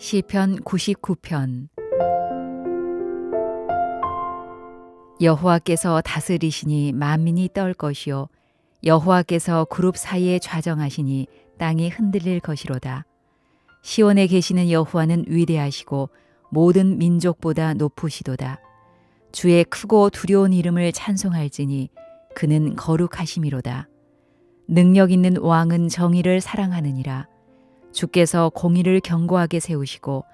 시편 99편. 여호와께서 다스리시니 만민이 떨 것이요 여호와께서 그룹 사이에 좌정하시니 땅이 흔들릴 것이로다. 시온에 계시는 여호와는 위대하시고 모든 민족보다 높으시도다. 주의 크고 두려운 이름을 찬송할지니 그는 거룩하심이로다. 능력 있는 왕은 정의를 사랑하느니라. 주께서 공의를 견고하게 세우시고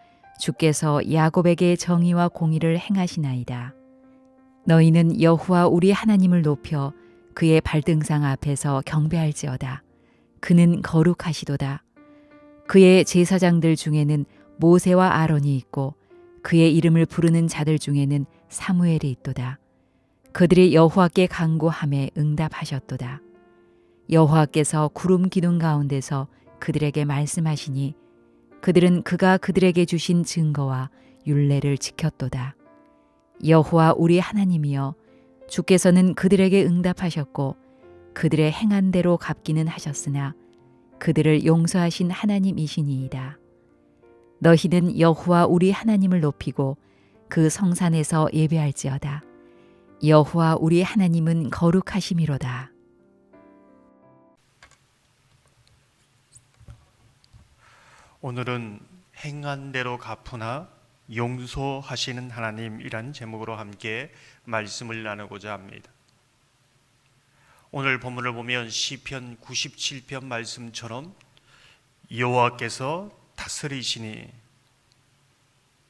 주께서 야곱에게 정의와 공의를 행하시나이다. 너희는 여호와 우리 하나님을 높여 그의 발등상 앞에서 경배할지어다. 그는 거룩하시도다. 그의 제사장들 중에는 모세와 아론이 있고 그의 이름을 부르는 자들 중에는 사무엘이 있도다. 그들이 여호와께 간구하매 응답하셨도다. 여호와께서 구름 기둥 가운데서 그들에게 말씀하시니 그들은 그가 그들에게 주신 증거와 율례를 지켰도다. 여호와 우리 하나님이여, 주께서는 그들에게 응답하셨고 그들의 행한 대로 갚기는 하셨으나 그들을 용서하신 하나님이시니이다. 너희는 여호와 우리 하나님을 높이고 그 성산에서 예배할지어다. 여호와 우리 하나님은 거룩하심이로다. 오늘은 행한 대로 갚으나 용서하시는 하나님이란 제목으로 함께 말씀을 나누고자 합니다. 오늘 본문을 보면 시편 97편 말씀처럼 여호와께서 다스리시니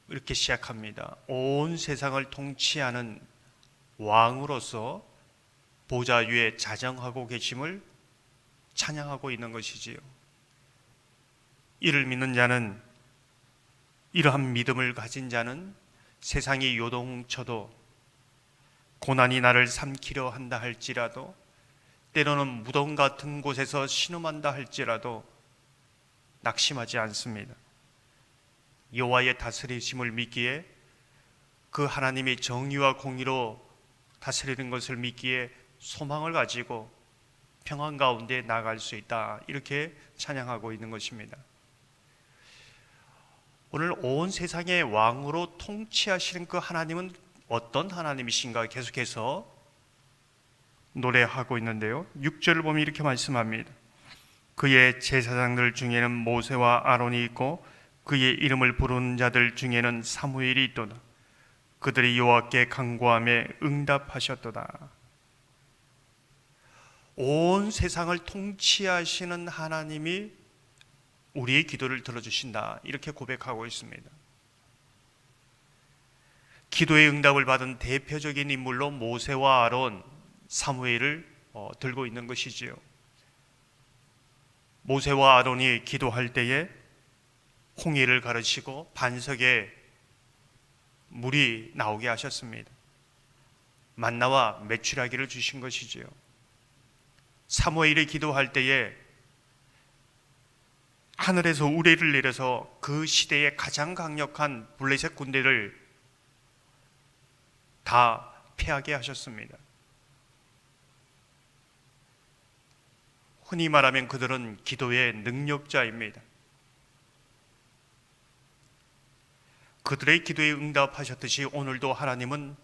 이렇게 시작합니다. 온 세상을 통치하는 왕으로서 보좌 위에 자정하고 계심을 찬양하고 있는 것이지요. 이를 믿는 자는, 이러한 믿음을 가진 자는 세상이 요동쳐도 고난이 나를 삼키려 한다 할지라도, 때로는 무덤 같은 곳에서 신음한다 할지라도 낙심하지 않습니다. 여호와의 다스리심을 믿기에, 그 하나님이 정의와 공의로 다스리는 것을 믿기에 소망을 가지고 평안 가운데 나아갈 수 있다, 이렇게 찬양하고 있는 것입니다. 오늘 온 세상의 왕으로 통치하시는 그 하나님은 어떤 하나님이신가 계속해서 노래하고 있는데요, 6절을 보면 이렇게 말씀합니다. 그의 제사장들 중에는 모세와 아론이 있고 그의 이름을 부르는 자들 중에는 사무엘이 있도다. 그들이 여호와께 간구하며 응답하셨도다. 온 세상을 통치하시는 하나님이 우리의 기도를 들어주신다, 이렇게 고백하고 있습니다. 기도의 응답을 받은 대표적인 인물로 모세와 아론, 사무엘을 들고 있는 것이지요. 모세와 아론이 기도할 때에 홍해를 가르치고 반석에 물이 나오게 하셨습니다. 만나와 메추라기를 주신 것이지요. 사무엘이 기도할 때에 하늘에서 우레를 내려서 그 시대의 가장 강력한 블레셋 군대를 다 패하게 하셨습니다. 흔히 말하면 그들은 기도의 능력자입니다. 그들의 기도에 응답하셨듯이 오늘도 하나님은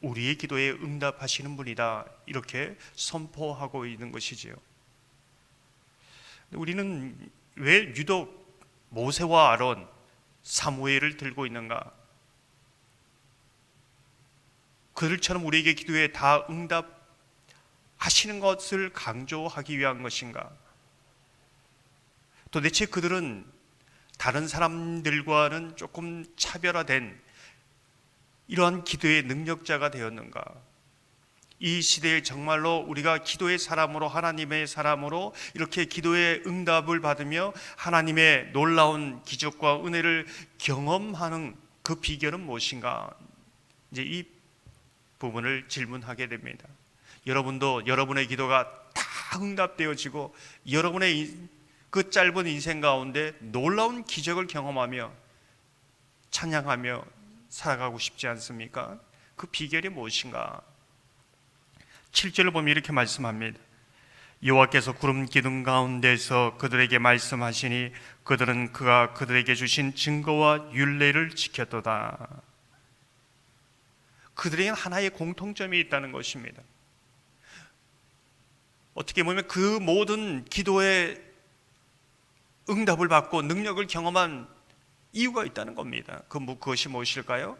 우리의 기도에 응답하시는 분이다, 이렇게 선포하고 있는 것이지요. 우리는 왜 유독 모세와 아론, 사무엘을 들고 있는가? 그들처럼 우리에게 기도에 다 응답하시는 것을 강조하기 위한 것인가? 도대체 그들은 다른 사람들과는 조금 차별화된 이러한 기도의 능력자가 되었는가? 이 시대에 정말로 우리가 기도의 사람으로, 하나님의 사람으로 이렇게 기도의 응답을 받으며 하나님의 놀라운 기적과 은혜를 경험하는 그 비결은 무엇인가? 이제 이 부분을 질문하게 됩니다. 여러분도 여러분의 기도가 다 응답되어지고 여러분의 그 짧은 인생 가운데 놀라운 기적을 경험하며 찬양하며 살아가고 싶지 않습니까? 그 비결이 무엇인가? 7절을 보면 이렇게 말씀합니다. 여호와께서 구름 기둥 가운데서 그들에게 말씀하시니 그들은 그가 그들에게 주신 증거와 율례를 지켰도다. 그들에게는 하나의 공통점이 있다는 것입니다. 어떻게 보면 그 모든 기도의 응답을 받고 능력을 경험한 이유가 있다는 겁니다. 그것이 무엇일까요?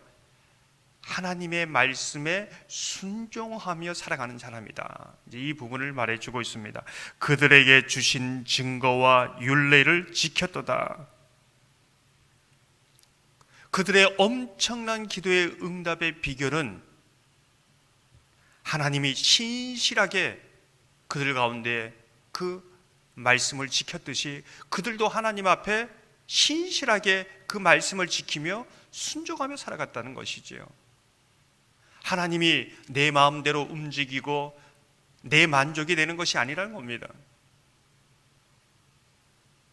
하나님의 말씀에 순종하며 살아가는 사람이다. 이제 이 부분을 말해주고 있습니다. 그들에게 주신 증거와 율례를 지켰도다. 그들의 엄청난 기도의 응답의 비결은 하나님이 신실하게 그들 가운데 그 말씀을 지켰듯이 그들도 하나님 앞에 신실하게 그 말씀을 지키며 순종하며 살아갔다는 것이지요. 하나님이 내 마음대로 움직이고 내 만족이 되는 것이 아니라는 겁니다.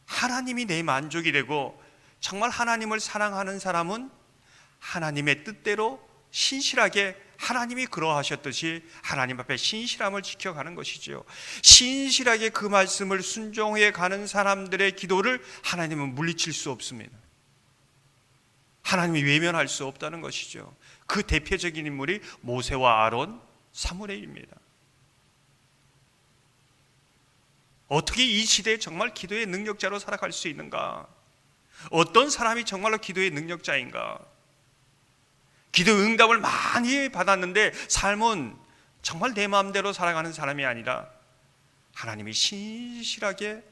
하나님이 내 만족이 되고 정말 하나님을 사랑하는 사람은 하나님의 뜻대로 신실하게 하나님이 그러하셨듯이 하나님 앞에 신실함을 지켜가는 것이지요. 신실하게 그 말씀을 순종해 가는 사람들의 기도를 하나님은 물리칠 수 없습니다. 하나님이 외면할 수 없다는 것이죠. 그 대표적인 인물이 모세와 아론, 사무엘입니다. 어떻게 이 시대에 정말 기도의 능력자로 살아갈 수 있는가? 어떤 사람이 정말로 기도의 능력자인가? 기도 응답을 많이 받았는데 삶은 정말 내 마음대로 살아가는 사람이 아니라 하나님이 신실하게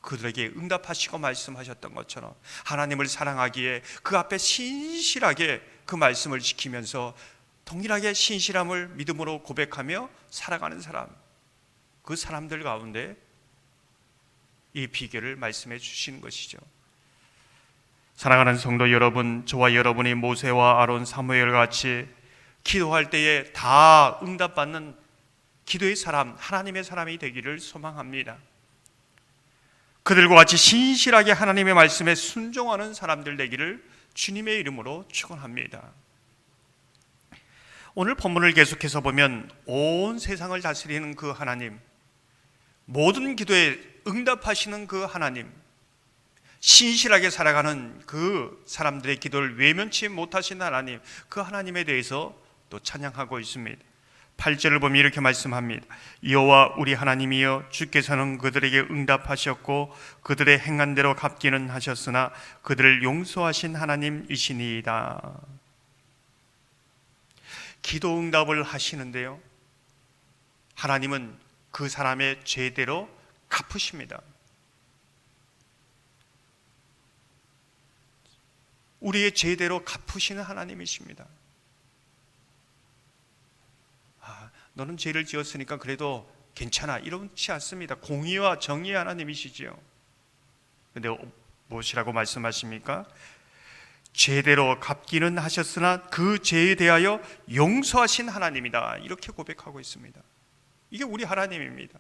그들에게 응답하시고 말씀하셨던 것처럼 하나님을 사랑하기에 그 앞에 신실하게 그 말씀을 지키면서 동일하게 신실함을 믿음으로 고백하며 살아가는 사람, 그 사람들 가운데 이 비결을 말씀해 주시는 것이죠. 사랑하는 성도 여러분, 저와 여러분이 모세와 아론, 사무엘 같이 기도할 때에 다 응답받는 기도의 사람, 하나님의 사람이 되기를 소망합니다. 그들과 같이 신실하게 하나님의 말씀에 순종하는 사람들 되기를 주님의 이름으로 축원합니다. 오늘 본문을 계속해서 보면 온 세상을 다스리는 그 하나님, 모든 기도에 응답하시는 그 하나님, 신실하게 살아가는 그 사람들의 기도를 외면치 못하신 하나님, 그 하나님에 대해서 또 찬양하고 있습니다. 8절을 보면 이렇게 말씀합니다. 여호와 우리 하나님이여, 주께서는 그들에게 응답하셨고 그들의 행한 대로 갚기는 하셨으나 그들을 용서하신 하나님이시니이다. 기도 응답을 하시는데요, 하나님은 그 사람의 죄대로 갚으십니다. 우리의 죄대로 갚으시는 하나님이십니다. 너는 죄를 지었으니까 그래도 괜찮아, 이렇지 않습니다. 공의와 정의의 하나님이시지요. 그런데 무엇이라고 말씀하십니까? 죄대로 갚기는 하셨으나 그 죄에 대하여 용서하신 하나님이다, 이렇게 고백하고 있습니다. 이게 우리 하나님입니다.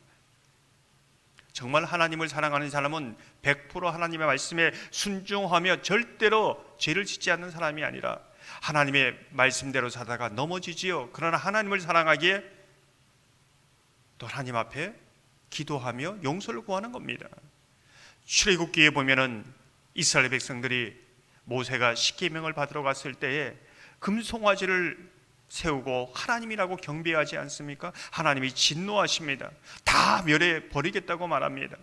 정말 하나님을 사랑하는 사람은 100% 하나님의 말씀에 순종하며 절대로 죄를 짓지 않는 사람이 아니라 하나님의 말씀대로 살다가 넘어지지요. 그러나 하나님을 사랑하기에 또 하나님 앞에 기도하며 용서를 구하는 겁니다. 출애굽기에 보면은 이스라엘 백성들이 모세가 십계명을 받으러 갔을 때에 금송아지를 세우고 하나님이라고 경배하지 않습니까? 하나님이 진노하십니다. 다 멸해 버리겠다고 말합니다.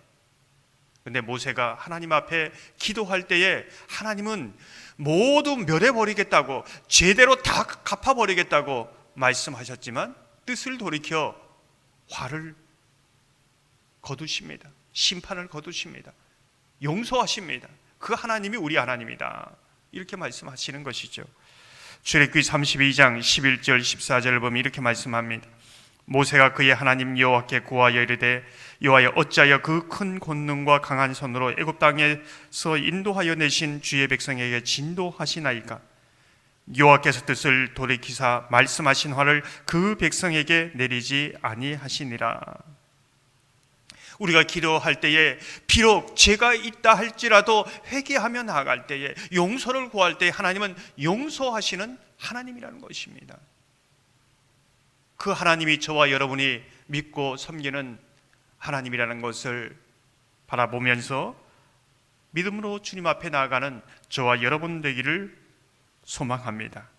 그런데 모세가 하나님 앞에 기도할 때에 하나님은 모두 멸해 버리겠다고, 제대로 다 갚아 버리겠다고 말씀하셨지만 뜻을 돌이켜 화를 거두십니다. 심판을 거두십니다. 용서하십니다. 그 하나님이 우리 하나님이다, 이렇게 말씀하시는 것이죠. 출애굽기 32장 11절 14절을 보면 이렇게 말씀합니다. 모세가 그의 하나님 여호와께 구하여 이르되 여호와여, 어찌하여 그 큰 권능과 강한 손으로 애굽 땅에서 인도하여 내신 주의 백성에게 진도하시나이까? 여호와께서 뜻을 돌이키사 말씀하신 화를 그 백성에게 내리지 아니하시니라. 우리가 기도할 때에 비록 죄가 있다 할지라도 회개하며 나아갈 때에, 용서를 구할 때에 하나님은 용서하시는 하나님이라는 것입니다. 그 하나님이 저와 여러분이 믿고 섬기는 하나님이라는 것을 바라보면서 믿음으로 주님 앞에 나아가는 저와 여러분 되기를 소망합니다.